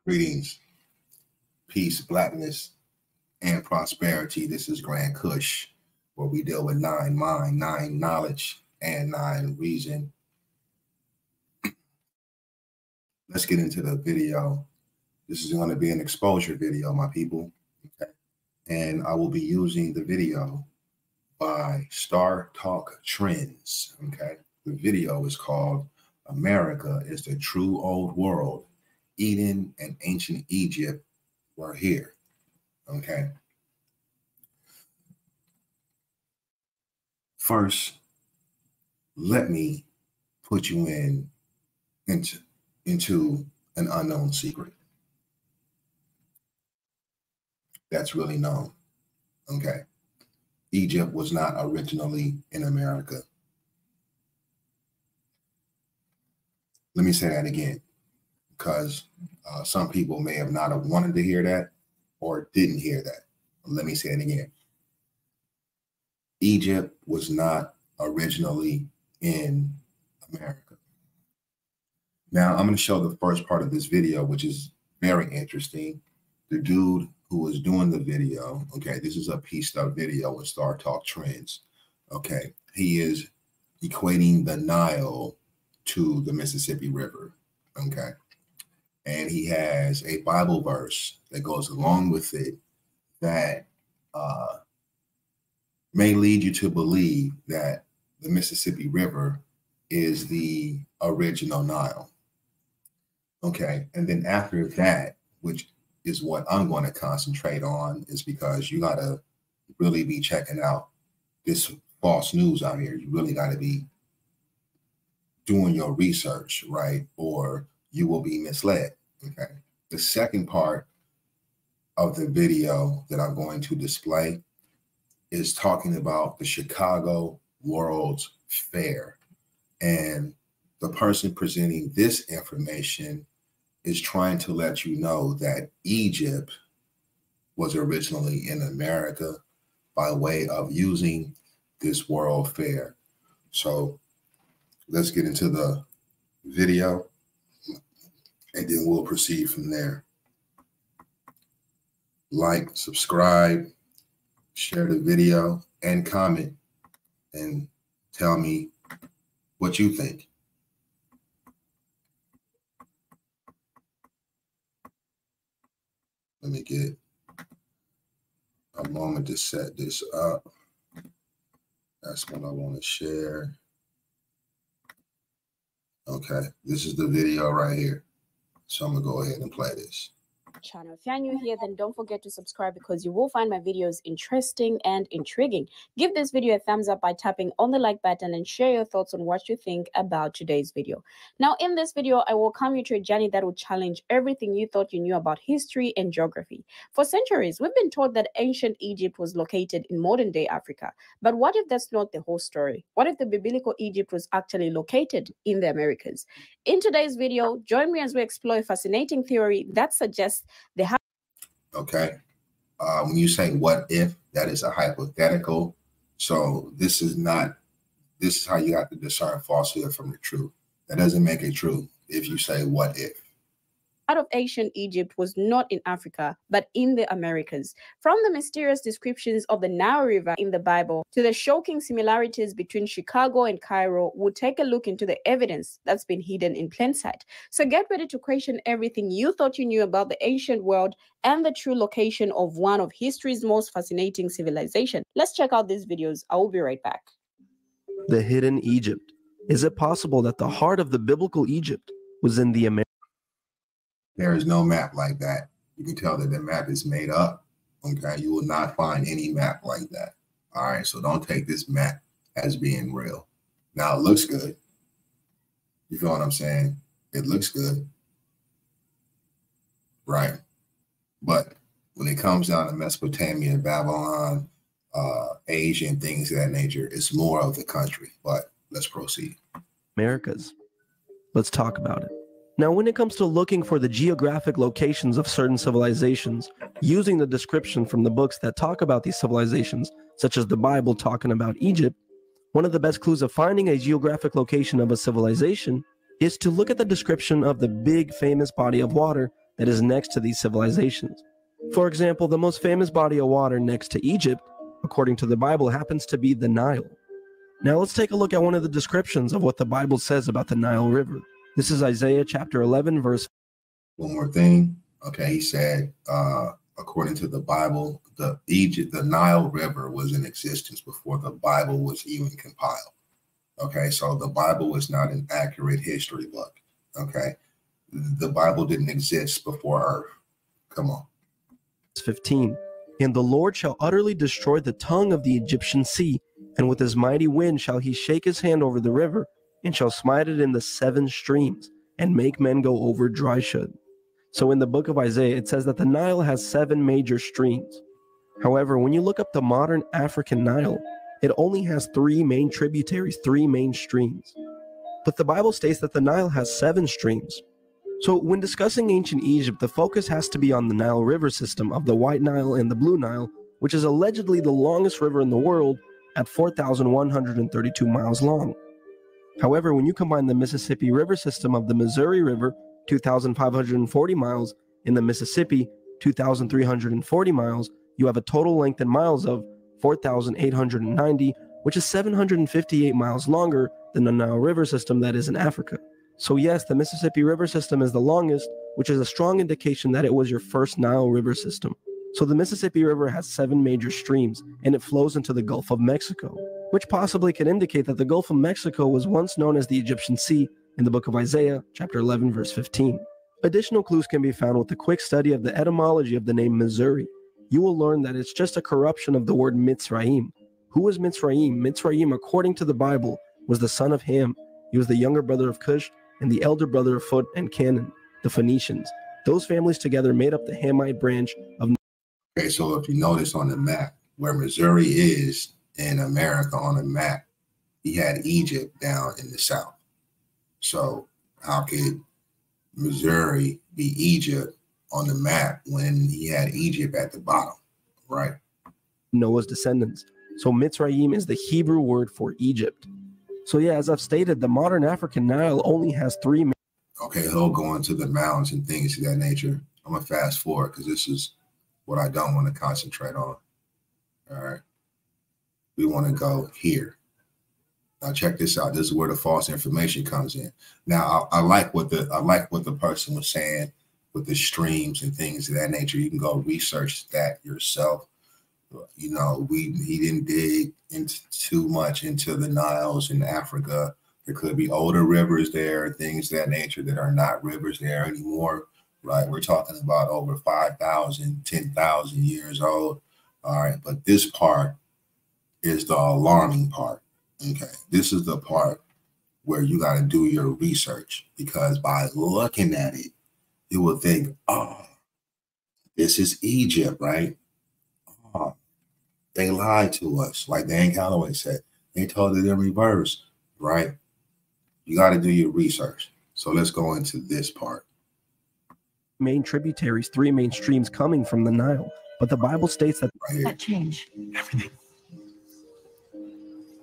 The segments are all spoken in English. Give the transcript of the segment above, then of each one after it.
Greetings, peace, blackness, and prosperity. This is GRANDKUSH, where we deal with 9 mind, 9 knowledge, and 9 reason. Let's get into the video. This is going to be an exposure video, my people. Okay. And I will be using the video by Star Talk Trends. Okay. The video is called America is the True Old World. Eden and ancient Egypt were here. Okay. First, let me put you into an unknown secret that's really known. Okay. Egypt was not originally in America. Let me say that again, because some people may have not have wanted to hear that or didn't hear that. Let me say it again. Egypt was not originally in America. Now, I'm going to show the first part of this video, which is very interesting. The dude who was doing the video, okay, this is a pieced up video with Star Talk Trends. Okay, he is equating the Nile to the Mississippi River. Okay. And he has a Bible verse that goes along with it that may lead you to believe that the Mississippi River is the original Nile. Okay. And then after that, which is what I'm going to concentrate on, is because you got to really be checking out this false news out here. You really got to be doing your research, right? Or you will be misled. Okay. The second part of the video that I'm going to display is talking about the Chicago World's Fair. And the person presenting this information is trying to let you know that Egypt was originally in America by way of using this World Fair. So let's get into the video, and then we'll proceed from there. Like, subscribe, share the video, and comment, and tell me what you think. Let me get a moment to set this up. That's what I want to share. Okay, this is the video right here. So I'm gonna go ahead and play this. Channel. If you're new here, then don't forget to subscribe, because you will find my videos interesting and intriguing. Give this video a thumbs up by tapping on the like button and share your thoughts on what you think about today's video. Now, in this video, I will come you to a journey that will challenge everything you thought you knew about history and geography. For centuries, we've been taught that ancient Egypt was located in modern day Africa. But what if that's not the whole story? What if the biblical Egypt was actually located in the Americas? In today's video, join me as we explore a fascinating theory that suggests Okay. When you say what if, that is a hypothetical. So this is how you have to discern falsehood from the truth. That doesn't make it true if you say what if. Part of ancient Egypt was not in Africa, but in the Americas. From the mysterious descriptions of the Nile River in the Bible to the shocking similarities between Chicago and Cairo, we'll take a look into the evidence that's been hidden in plain sight. So get ready to question everything you thought you knew about the ancient world and the true location of one of history's most fascinating civilizations. Let's check out these videos. I will be right back. The hidden Egypt. Is it possible that the heart of the biblical Egypt was in the Americas? There is no map like that. You can tell that the map is made up. Okay, you will not find any map like that. All right, so don't take this map as being real. Now, it looks good. You feel what I'm saying? It looks good. Right. But when it comes down to Mesopotamia, Babylon, Asia, and things of that nature, it's more of the country. But let's proceed. Americas. Let's talk about it. Now, when it comes to looking for the geographic locations of certain civilizations, using the description from the books that talk about these civilizations, such as the Bible talking about Egypt, one of the best clues of finding a geographic location of a civilization is to look at the description of the big famous body of water that is next to these civilizations. For example, the most famous body of water next to Egypt, according to the Bible, happens to be the Nile. Now let's take a look at one of the descriptions of what the Bible says about the Nile River. This is Isaiah chapter 11, verse. One more thing. Okay, he said, according to the Bible, the Nile River was in existence before the Bible was even compiled. Okay, so the Bible is not an accurate history book. Okay, the Bible didn't exist before Earth. Come on. 15. And the Lord shall utterly destroy the tongue of the Egyptian sea, and with his mighty wind shall he shake his hand over the river, and shall smite it in the 7 streams, and make men go over dry shod. So in the book of Isaiah, it says that the Nile has 7 major streams. However, when you look up the modern African Nile, it only has 3 main tributaries, 3 main streams. But the Bible states that the Nile has 7 streams. So when discussing ancient Egypt, the focus has to be on the Nile River system of the White Nile and the Blue Nile, which is allegedly the longest river in the world at 4,132 miles long. However, when you combine the Mississippi River system of the Missouri River, 2,540 miles, and the Mississippi, 2,340 miles, you have a total length in miles of 4,890, which is 758 miles longer than the Nile River system that is in Africa. So yes, the Mississippi River system is the longest, which is a strong indication that it was your first Nile River system. So the Mississippi River has 7 major streams, and it flows into the Gulf of Mexico, which possibly could indicate that the Gulf of Mexico was once known as the Egyptian Sea in the book of Isaiah, chapter 11, verse 15. Additional clues can be found with a quick study of the etymology of the name Missouri. You will learn that it's just a corruption of the word Mitzrayim. Who was Mitzrayim? Mitzrayim, according to the Bible, was the son of Ham. He was the younger brother of Cush and the elder brother of Phut and Canaan, the Phoenicians. Those families together made up the Hamite branch of. Okay, so if you notice on the map, where Missouri is in America on the map, he had Egypt down in the south. So how could Missouri be Egypt on the map when he had Egypt at the bottom, right? Noah's descendants. So Mitzrayim is the Hebrew word for Egypt. So yeah, as I've stated, the modern African Nile only has 3. Okay, he'll go into the mountains and things of that nature. I'm going to fast forward because this is what I don't want to concentrate on. All right. We want to go here. Now check this out. This is where the false information comes in. Now I like what the person was saying with the streams and things of that nature. You can go research that yourself. You know, he didn't dig into too much into the Niles in Africa. There could be older rivers there, things of that nature that are not rivers there anymore, right? We're talking about over 5,000, 10,000 years old. All right, but this part is the alarming part. Okay, this is the part where you got to do your research, because by looking at it, you will think, oh, this is Egypt, right? Oh, they lied to us, like Dan Calloway said. They told it in reverse, right? You got to do your research. So let's go into this part. Main tributaries, 3 main streams coming from the Nile. But the Bible states that that change everything.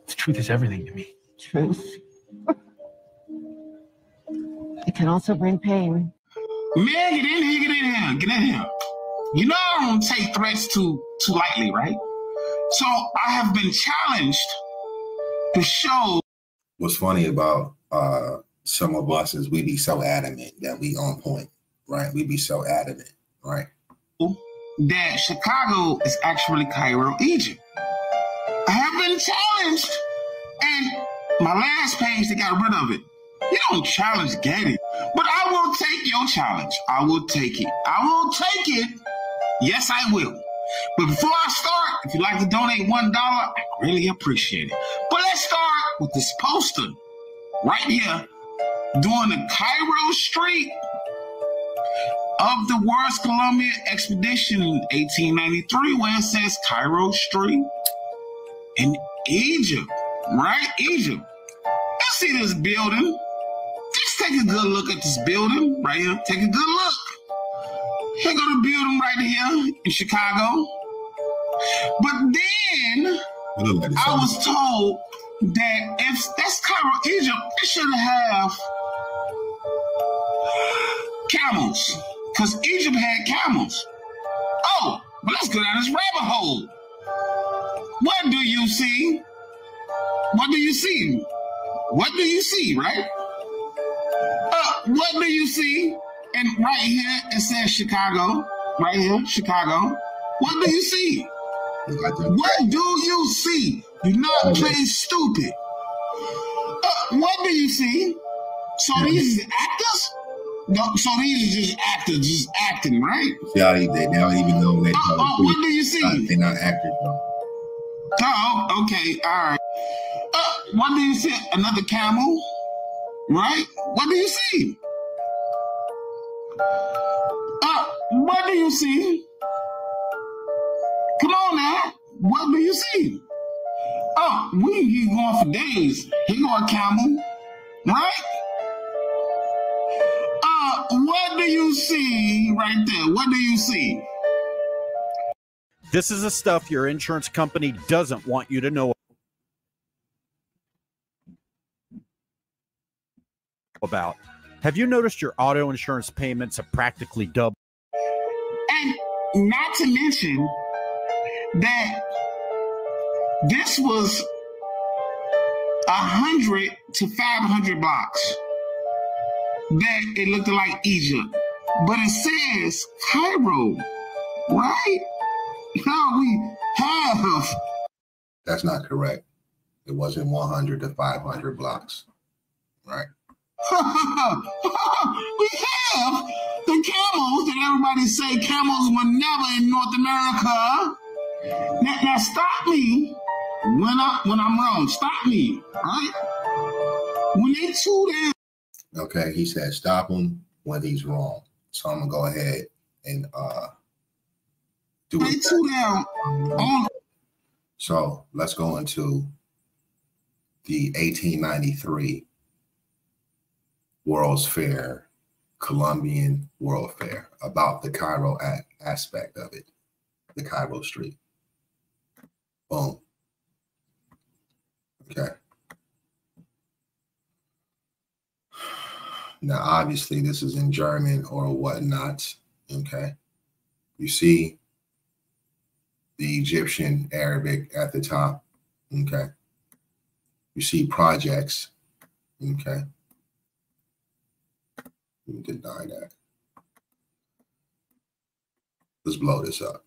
The truth is everything to me. Truth. It can also bring pain. Man, get in here, get in here. You know I don't take threats too lightly, right? So I have been challenged to show. What's funny about some of us is we be so adamant that we on point, right? We be so adamant, right? That Chicago is actually Cairo, Egypt. I have been challenged, and my last page, they got rid of it. You don't challenge Getty, but I will take your challenge. I will take it. I will take it. Yes, I will. But before I start, if you'd like to donate $1, I really appreciate it. But let's start with this poster right here doing the Cairo Street of the World's Columbian Expedition in 1893, where it says Cairo Street in Egypt, right? Egypt. You see this building? Just take a good look at this building right here. Take a good look. Here go the building right here in Chicago. But then I was told that if that's Cairo, Egypt, it should have camels. because Egypt had camels. Oh, but let's go down this rabbit hole. What do you see? What do you see? What do you see, right? What do you see? And right here, it says Chicago. Right here, Chicago. What do you see? What do you see? Do not play stupid. What do you see? So these is actors? No, so these are just actors, just acting, right? Yeah, they don't even know they. What do you see? They're not actors, though. Oh, okay, all right. What do you see? Another camel, right? What do you see? What do you see? Come on now. What do you see? Oh, we can keep going for days. Here go a camel, right? What do you see right there? What do you see? This is the stuff your insurance company doesn't want you to know about. Have you noticed your auto insurance payments have practically doubled? And not to mention that this was 100 to 500 blocks that it looked like Egypt, but it says Cairo, right? Now we have. That's not correct. It wasn't 100 to 500 blocks, right? We have the camels that everybody say camels were never in North America. Now stop me when I'm wrong. Stop me, right? When they chew down. Okay, he said stop him when he's wrong. So I'm gonna go ahead and do they it. chew down on. So let's go into the 1893 World's Fair, Columbian World Fair, about the Cairo aspect of it, the Cairo Street. Boom. Okay. Now, obviously, this is in German or whatnot. Okay. You see the Egyptian Arabic at the top. Okay. You see projects. Okay. Let me deny that. Let's blow this up.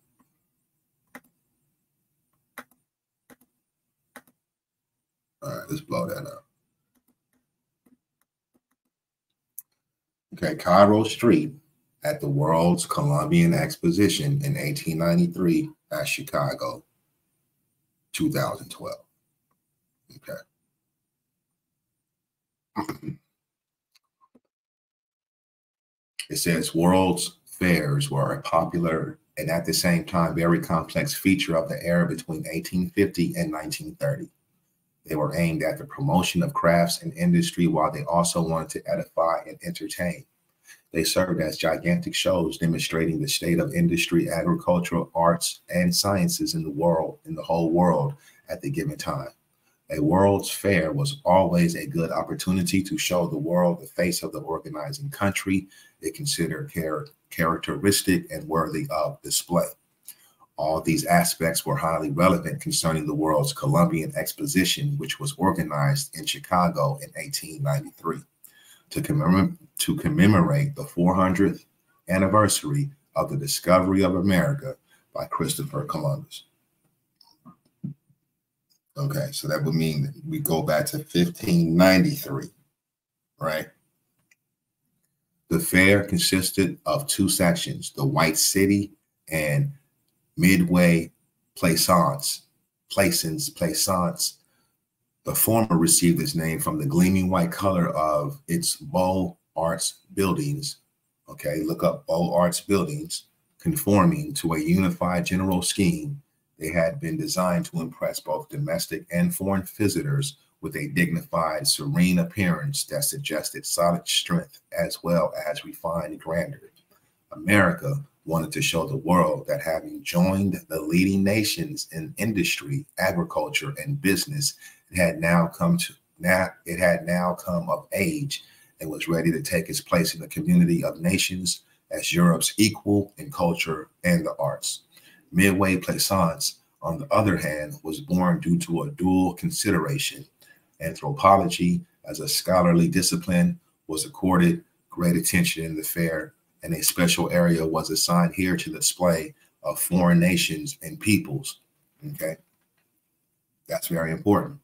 All right, let's blow that up. Okay, Cairo Street at the World's Columbian Exposition in 1893 at Chicago, 2012. Okay. It says World's Fairs were a popular and at the same time very complex feature of the era between 1850 and 1930. They were aimed at the promotion of crafts and industry while they also wanted to edify and entertain. They served as gigantic shows demonstrating the state of industry, agricultural, arts, and sciences in the whole world at the given time. A World's Fair was always a good opportunity to show the world the face of the organizing country it considered characteristic and worthy of display. All these aspects were highly relevant concerning the World's Columbian Exposition, which was organized in Chicago in 1893 to commemorate the 400th anniversary of the discovery of America by Christopher Columbus. Okay, so that would mean that we go back to 1593, right? The fair consisted of two sections, the White City and Midway Plaisance. The former received its name from the gleaming white color of its Beaux Arts buildings. Okay, look up Beaux Arts buildings, conforming to a unified general scheme. They had been designed to impress both domestic and foreign visitors with a dignified, serene appearance that suggested solid strength as well as refined grandeur. America wanted to show the world that having joined the leading nations in industry, agriculture, and business, it had now come of age and was ready to take its place in the community of nations as Europe's equal in culture and the arts. Midway Plaisance, on the other hand, was born due to a dual consideration. Anthropology, as a scholarly discipline, was accorded great attention in the fair, and a special area was assigned here to the display of foreign nations and peoples. Okay, that's very important.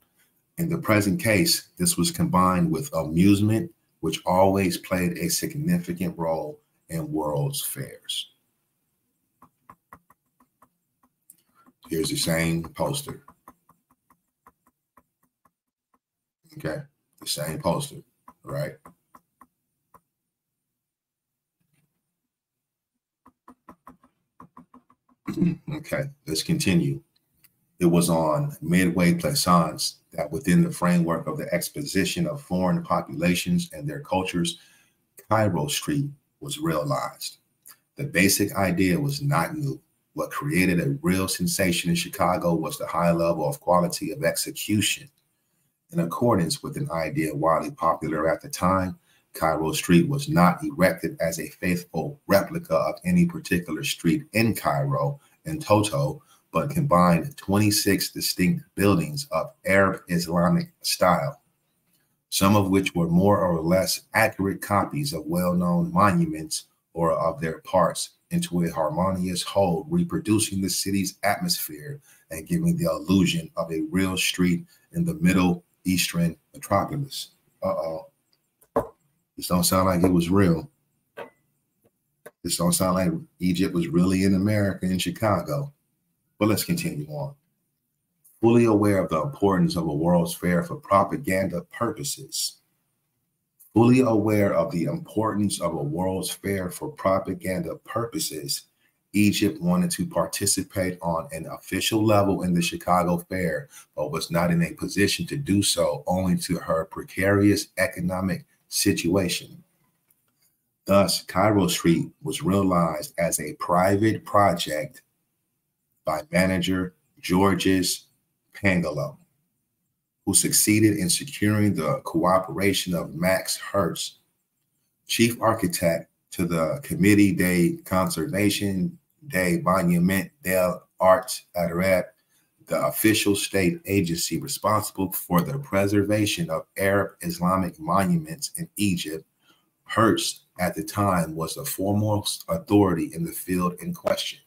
In the present case, this was combined with amusement, which always played a significant role in World's Fairs. Here's the same poster. Okay, the same poster, right? Okay, let's continue. It was on Midway Plaisance that within the framework of the exposition of foreign populations and their cultures, Cairo Street was realized. The basic idea was not new. What created a real sensation in Chicago was the high level of quality of execution. In accordance with an idea widely popular at the time, Cairo Street was not erected as a faithful replica of any particular street in Cairo in toto, but combined 26 distinct buildings of Arab Islamic style, some of which were more or less accurate copies of well-known monuments or of their parts, into a harmonious whole, reproducing the city's atmosphere and giving the illusion of a real street in the Middle Eastern metropolis. This don't sound like it was real. This don't sound like Egypt was really in America, in Chicago. But let's continue on. Fully aware of the importance of a World's Fair for propaganda purposes. Fully aware of the importance of a World's Fair for propaganda purposes, Egypt wanted to participate on an official level in the Chicago Fair, but was not in a position to do so owing to her precarious economic situation. Thus, Cairo Street was realized as a private project by manager Georges Pangelo, who succeeded in securing the cooperation of Max Hertz, chief architect to the Comité de Conservation des Monuments des Arts Arabes, the official state agency responsible for the preservation of Arab Islamic monuments in Egypt. Hertz, at the time, was the foremost authority in the field in question.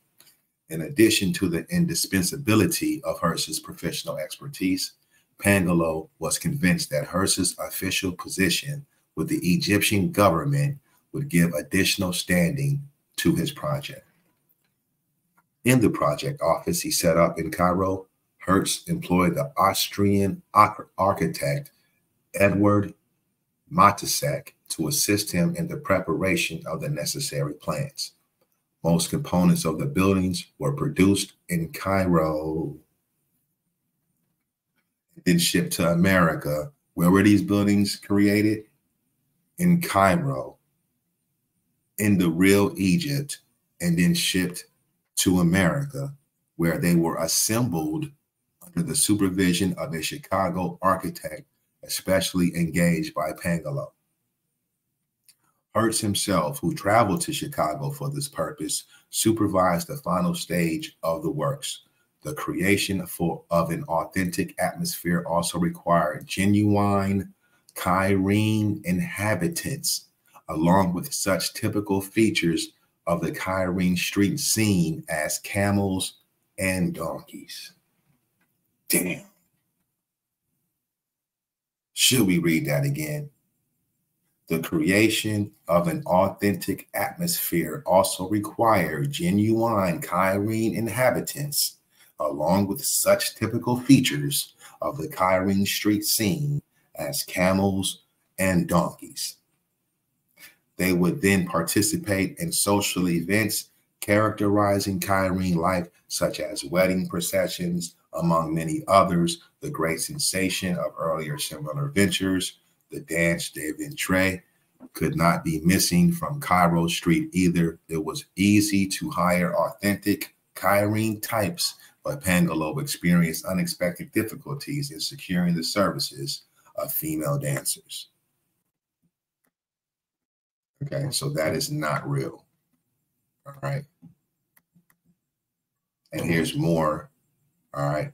In addition to the indispensability of Hertz's professional expertise, Pangelo was convinced that Hertz's official position with the Egyptian government would give additional standing to his project. In the project office he set up in Cairo, Hertz employed the Austrian architect Edward Matusek to assist him in the preparation of the necessary plans. Most components of the buildings were produced in Cairo, then shipped to America. Where were these buildings created? In Cairo, in the real Egypt, and then shipped to America, where they were assembled under the supervision of a Chicago architect, especially engaged by Pangelo. Hertz himself, who traveled to Chicago for this purpose, supervised the final stage of the works. The creation of an authentic atmosphere also required genuine Cairene inhabitants, along with such typical features of the Cairene street scene as camels and donkeys. Damn. Should we read that again? The creation of an authentic atmosphere also required genuine Cairene inhabitants, along with such typical features of the Cairene street scene as camels and donkeys. They would then participate in social events characterizing Cairene life, such as wedding processions, among many others. The great sensation of earlier similar ventures, the Dance des Ventres, could not be missing from Cairo Street either. It was easy to hire authentic Cairene types, but Pangelo experienced unexpected difficulties in securing the services of female dancers. Okay, so that is not real. All right. And here's more. All right.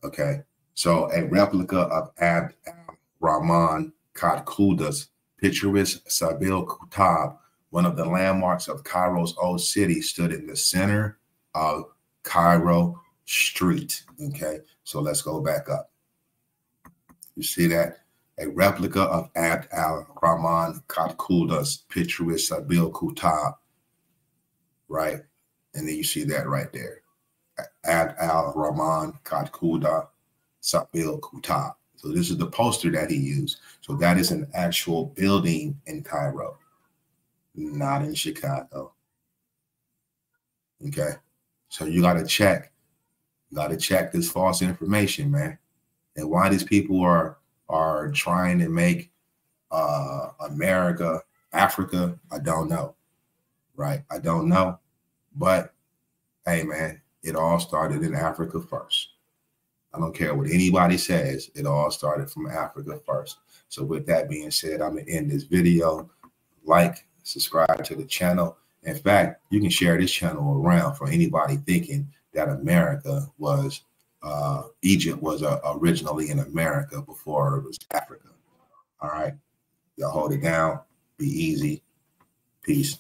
Okay. So a replica of Abd al-Rahman Kadkuda's picturesque Sabil Kutab, one of the landmarks of Cairo's old city, stood in the center of Cairo Street. Okay. So let's go back up. You see that? A replica of Abd al-Rahman Kadkuda's picturesque Sabil Kutab. Right? And then you see that right there. Abd al-Rahman Kadkuda Sabil Kutab. So this is the poster that he used. So that is an actual building in Cairo, not in Chicago. Okay. So you got to check. You got to check this false information, man. And why these people are trying to make America, Africa, I don't know. Right? I don't know. But hey, man, it all started in Africa first. I don't care what anybody says. It all started from Africa first. So with that being said, I'm going to end this video. Like, subscribe to the channel. In fact, you can share this channel around for anybody thinking that America was, Egypt was originally in America before it was Africa. All right. Y'all hold it down. Be easy. Peace.